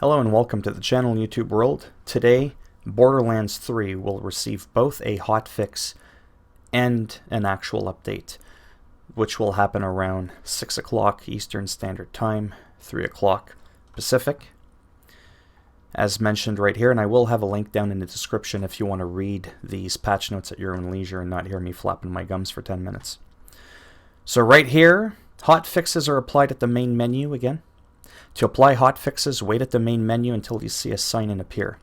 Hello and welcome to the channel YouTube world. Today, Borderlands 3 will receive both a hotfix and an actual update, which will happen around 6 o'clock Eastern Standard Time, 3 o'clock Pacific. As mentioned right here, and I will have a link down in the description if you want to read these patch notes at your own leisure and not hear me flapping my gums for 10 minutes. So right here, hotfixes are applied at the main menu again. To apply hotfixes, wait at the main menu until you see a sign-in appear.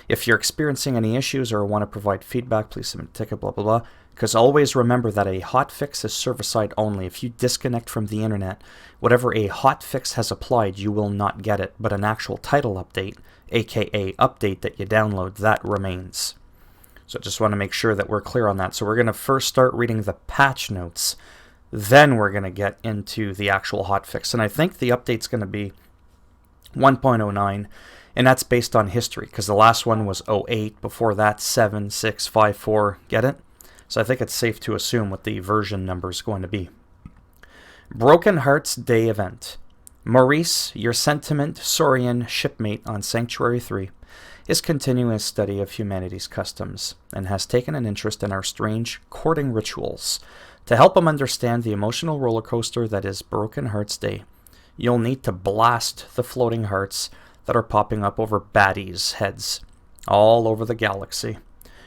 If you're experiencing any issues or want to provide feedback, please submit a ticket, blah, blah, blah. Because always remember that a hotfix is server-side only. If you disconnect from the internet, whatever a hotfix has applied, you will not get it. But an actual title update, aka update that you download, that remains. So I just want to make sure that we're clear on that. So we're going to first start reading the patch notes. Then we're going to get into the actual hotfix. And I think the update's going to be 1.09, and that's based on history, because the last one was 08, before that 7, 6, 5, 4, get it? So I think it's safe to assume what the version number is going to be. Broken Hearts Day event. Maurice, your sentiment Saurian shipmate on Sanctuary 3, is continuing his study of humanity's customs, and has taken an interest in our strange courting rituals. To help him understand the emotional roller coaster that is Broken Hearts Day, you'll need to blast the floating hearts that are popping up over baddies' heads all over the galaxy.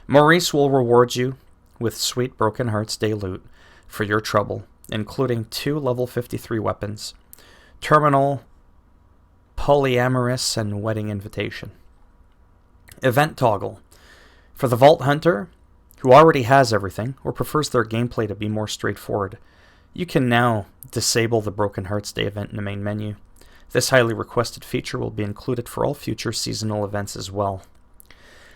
Maurice will reward you with sweet Broken Hearts Day loot for your trouble, including 2 level 53 weapons, terminal, polyamorous, and wedding invitation. Event toggle. For the Vault Hunter, who already has everything or prefers their gameplay to be more straightforward, you can now disable the Broken Hearts Day event in the main menu. This highly requested feature will be included for all future seasonal events as well.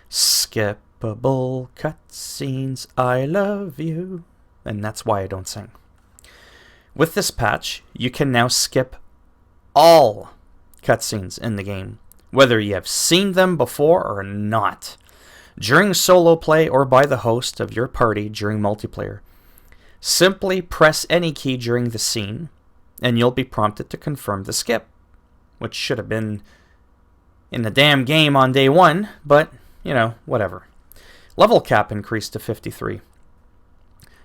Skippable cutscenes, I love you. And that's why I don't sing. With this patch, you can now skip all cutscenes in the game, whether you have seen them before or not, during solo play or by the host of your party during multiplayer. Simply press any key during the scene, and you'll be prompted to confirm the skip, which should have been in the damn game on day 1, but, you know, whatever. Level cap increased to 53.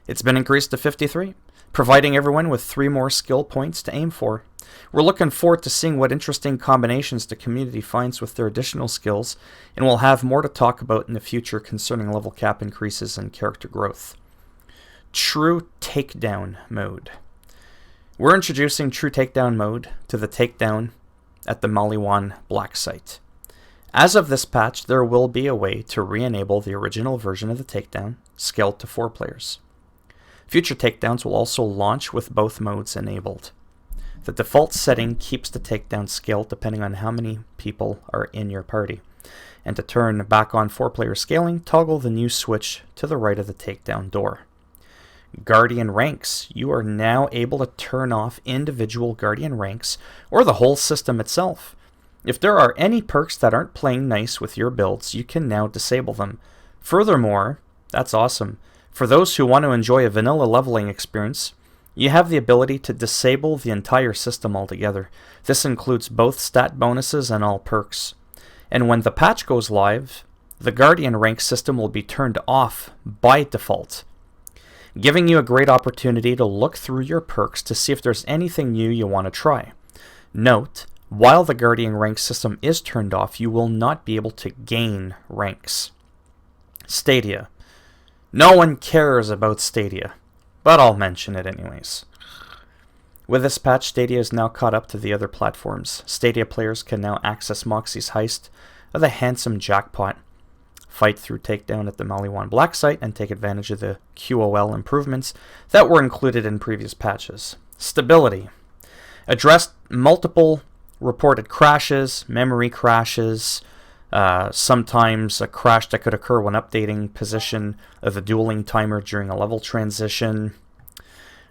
It's been increased to 53, providing everyone with 3 more skill points to aim for. We're looking forward to seeing what interesting combinations the community finds with their additional skills, and we'll have more to talk about in the future concerning level cap increases and character growth. True Takedown mode. We're introducing True Takedown mode to the Takedown at the Maliwan Black site. As of this patch, there will be a way to re-enable the original version of the Takedown, scaled to 4 players. Future Takedowns will also launch with both modes enabled. The default setting keeps the Takedown scaled depending on how many people are in your party. And to turn back on 4-player scaling, toggle the new switch to the right of the Takedown door. Guardian ranks. You are now able to turn off individual Guardian ranks or the whole system itself. If there are any perks that aren't playing nice with your builds, you can now disable them. Furthermore, that's awesome. For those who want to enjoy a vanilla leveling experience, you have the ability to disable the entire system altogether. This includes both stat bonuses and all perks. And when the patch goes live, the Guardian rank system will be turned off by default, giving you a great opportunity to look through your perks to see if there's anything new you want to try. Note, while the Guardian rank system is turned off, you will not be able to gain ranks. Stadia. No one cares about Stadia, but I'll mention it anyways. With this patch, Stadia is now caught up to the other platforms. Stadia players can now access Moxie's heist of the handsome jackpot, fight through Takedown at the Maliwan Black site, and take advantage of the QOL improvements that were included in previous patches. Stability. Addressed multiple reported crashes, memory crashes, sometimes a crash that could occur when updating position of the dueling timer during a level transition,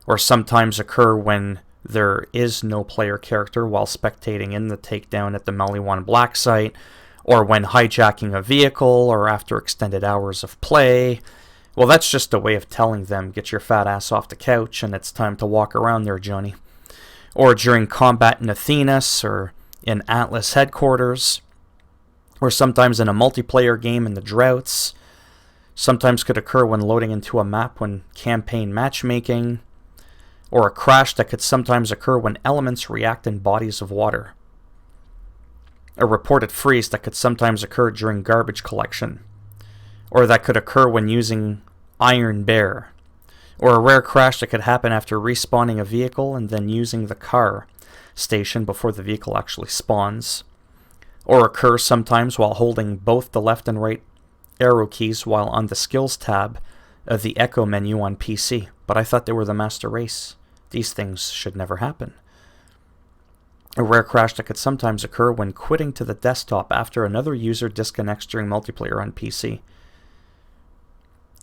or sometimes occur when there is no player character while spectating in the Takedown at the Maliwan Black site, or when hijacking a vehicle, or after extended hours of play. Well, that's just a way of telling them, get your fat ass off the couch and it's time to walk around there, Johnny. Or during combat in Athenas or in Atlas headquarters. or sometimes in a multiplayer game in the droughts, sometimes could occur when loading into a map when campaign matchmaking, or a crash that could sometimes occur when elements react in bodies of water. A reported freeze that could sometimes occur during garbage collection, or that could occur when using Iron Bear, or a rare crash that could happen after respawning a vehicle and then using the car station before the vehicle actually spawns, or occur sometimes while holding both the left and right arrow keys while on the skills tab of the echo menu on PC. But I thought they were the master race. These things should never happen. A rare crash that could sometimes occur when quitting to the desktop after another user disconnects during multiplayer on PC.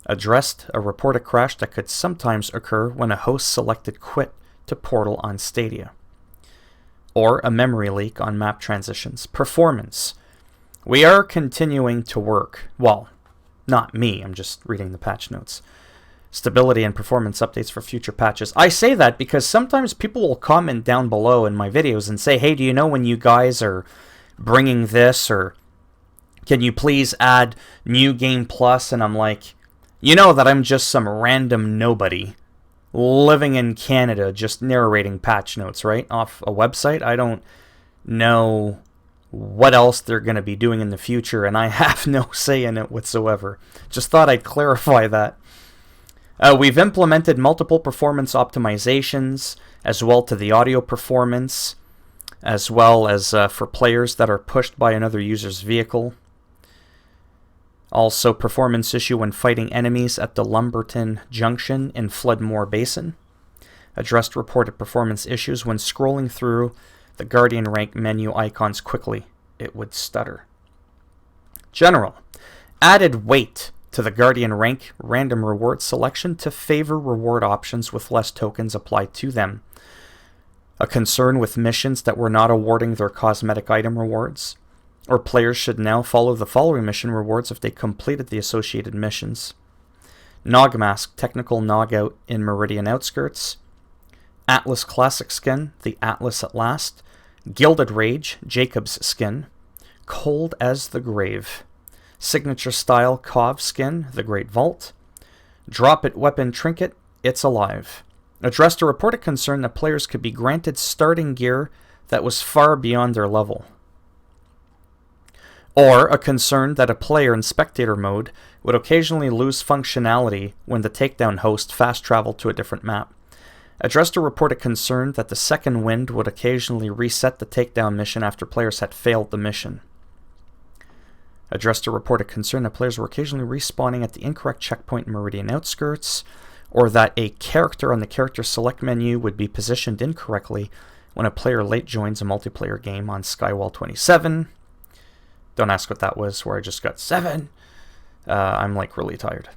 Addressed a reported crash that could sometimes occur when a host selected quit to Portal on Stadia. Or a memory leak on map transitions. Performance. We are continuing to work. Well, not me, I'm just reading the patch notes. Stability and performance updates for future patches. I say that because sometimes people will comment down below in my videos and say, hey, do you know when you guys are bringing this, or can you please add New Game Plus? And I'm like, you know that I'm just some random nobody living in Canada just narrating patch notes, right? Off a website. I don't know what else they're going to be doing in the future, and I have no say in it whatsoever. Just thought I'd clarify that. We've implemented multiple performance optimizations as well to the audio performance, as well as for players that are pushed by another user's vehicle. Also, performance issue when fighting enemies at the Lumberton Junction in Floodmore Basin. Addressed reported performance issues when scrolling through the Guardian rank menu icons quickly. It would stutter. General. Added weight to the Guardian rank random reward selection to favor reward options with less tokens applied to them. A concern with missions that were not awarding their cosmetic item rewards, or players should now follow the following mission rewards if they completed the associated missions. Nogmask Technical Nogout in Meridian Outskirts, Atlas Classic Skin, the Atlas at Last, Gilded Rage, Jacob's Skin, Cold as the Grave, Signature Style Cov Skin, The Great Vault, Drop It Weapon Trinket, It's Alive. Addressed a reported concern that players could be granted starting gear that was far beyond their level. Or a concern that a player in spectator mode would occasionally lose functionality when the Takedown host fast traveled to a different map. Addressed a reported concern that the second wind would occasionally reset the Takedown mission after players had failed the mission. Addressed a reported concern that players were occasionally respawning at the incorrect checkpoint in Meridian Outskirts, or that a character on the character select menu would be positioned incorrectly when a player late joins a multiplayer game on Skywall 27. Don't ask what that was, where I just got 7. I'm like really tired.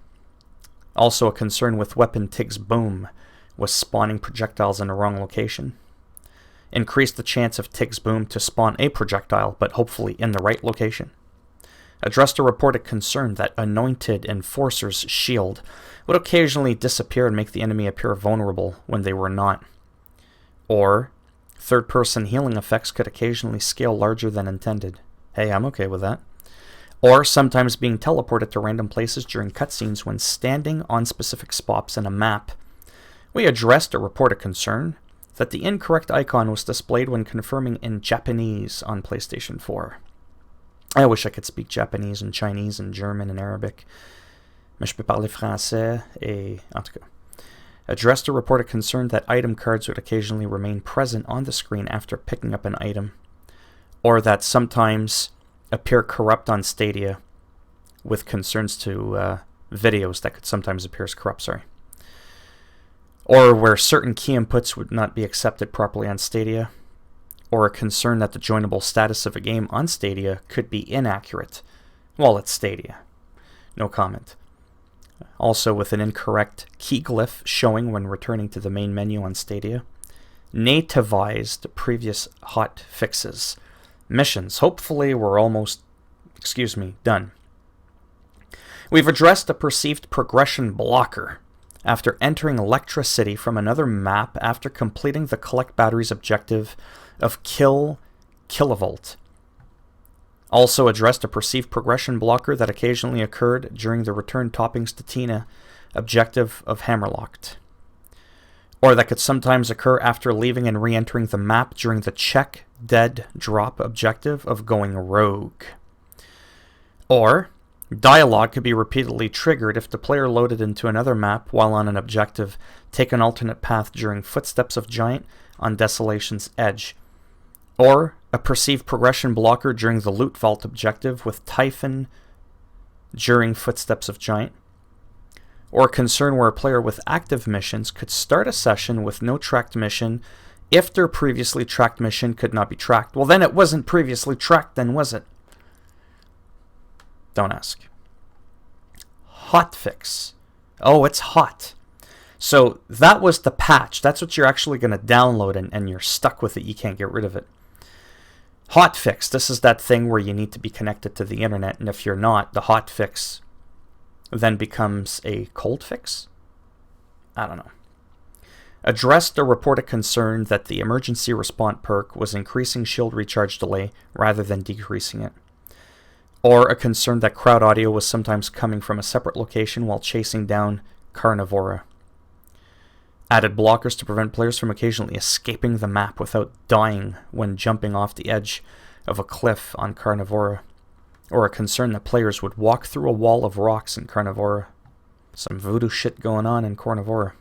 Also a concern with weapon Tig's Boom was spawning projectiles in the wrong location. Increased the chance of Tig's Boom to spawn a projectile, but hopefully in the right location. Addressed a reported concern that Anointed Enforcer's shield would occasionally disappear and make the enemy appear vulnerable when they were not. Or, third-person healing effects could occasionally scale larger than intended. Hey, I'm okay with that. Or sometimes being teleported to random places during cutscenes when standing on specific spots in a map. We addressed a reported concern that the incorrect icon was displayed when confirming in Japanese on PlayStation 4. I wish I could speak Japanese and Chinese and German and Arabic. Mais je peux parler français et... En tout cas. Addressed a reported concern that item cards would occasionally remain present on the screen after picking up an item, or that sometimes appear corrupt on Stadia, with concerns to videos that could sometimes appear as corrupt, or where certain key inputs would not be accepted properly on Stadia, or a concern that the joinable status of a game on Stadia could be inaccurate while it's Stadia. No comment. Also with an incorrect key glyph showing when returning to the main menu on Stadia. Nativized previous hot fixes. Missions. Hopefully we're almost, done. We've addressed a perceived progression blocker after entering Electricity from another map after completing the collect batteries objective of Kill Kilovolt. Also addressed a perceived progression blocker that occasionally occurred during the return toppings to Tina objective of Hammerlocked, or that could sometimes occur after leaving and re-entering the map during the check dead drop objective of going rogue. Or dialogue could be repeatedly triggered if the player loaded into another map while on an objective, take an alternate path during Footsteps of Giant on Desolation's Edge, or a perceived progression blocker during the Loot Vault objective with Typhon during Footsteps of Giant, or a concern where a player with active missions could start a session with no tracked mission if their previously tracked mission could not be tracked. Well, then it wasn't previously tracked, then was it? Don't ask. Hotfix. Oh, it's hot. So that was the patch. That's what you're actually going to download, and you're stuck with it. You can't get rid of it. Hotfix. This is that thing where you need to be connected to the internet, and if you're not, the hotfix then becomes a cold fix? I don't know. Addressed or reported concern that the emergency response perk was increasing shield recharge delay rather than decreasing it. Or a concern that crowd audio was sometimes coming from a separate location while chasing down Carnivora. Added blockers to prevent players from occasionally escaping the map without dying when jumping off the edge of a cliff on Carnivora. Or a concern that players would walk through a wall of rocks in Carnivora. Some voodoo shit going on in Carnivora.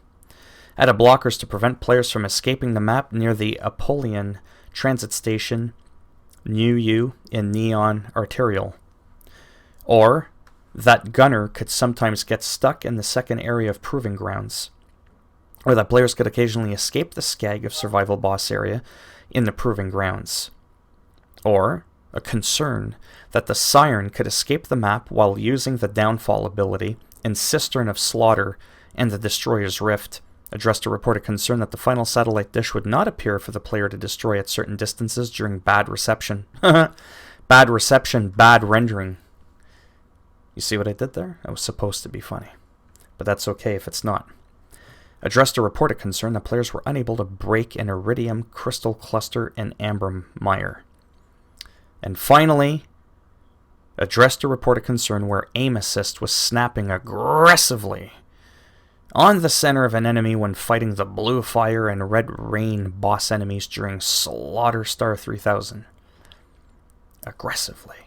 Added blockers to prevent players from escaping the map near the Apollyon transit station, New U in Neon Arterial. Or that Gunner could sometimes get stuck in the second area of Proving Grounds. Or that players could occasionally escape the skag of Survival Boss area in the Proving Grounds. Or a concern that the Siren could escape the map while using the Downfall ability in Cistern of Slaughter and the Destroyer's Rift. Addressed a reported concern that the final satellite dish would not appear for the player to destroy at certain distances during bad reception. Bad reception, bad rendering. You see what I did there? That was supposed to be funny. But that's okay if it's not. Addressed a reported concern that players were unable to break an Iridium crystal cluster in Amber Mire. And finally, addressed a reported concern where aim assist was snapping aggressively on the center of an enemy when fighting the Blue Fire and Red Rain boss enemies during Slaughter Star 3000. Aggressively.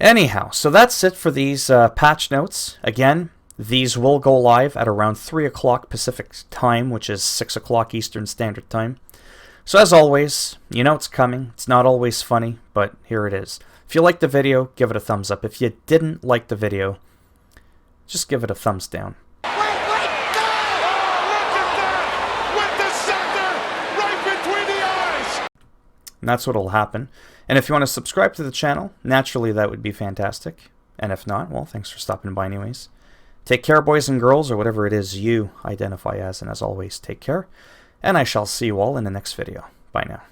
Anyhow, so that's it for these patch notes. Again, these will go live at around 3 o'clock Pacific time, which is 6 o'clock Eastern Standard Time. So as always, you know it's coming. It's not always funny, but here it is. If you liked the video, give it a thumbs up. If you didn't like the video, just give it a thumbs down. Wait, no! Oh, look at that! With the center, right between the eyes! And that's what'll happen. And if you want to subscribe to the channel, naturally that would be fantastic. And if not, well, thanks for stopping by anyways. Take care, boys and girls, or whatever it is you identify as. And as always, take care. And I shall see you all in the next video. Bye now.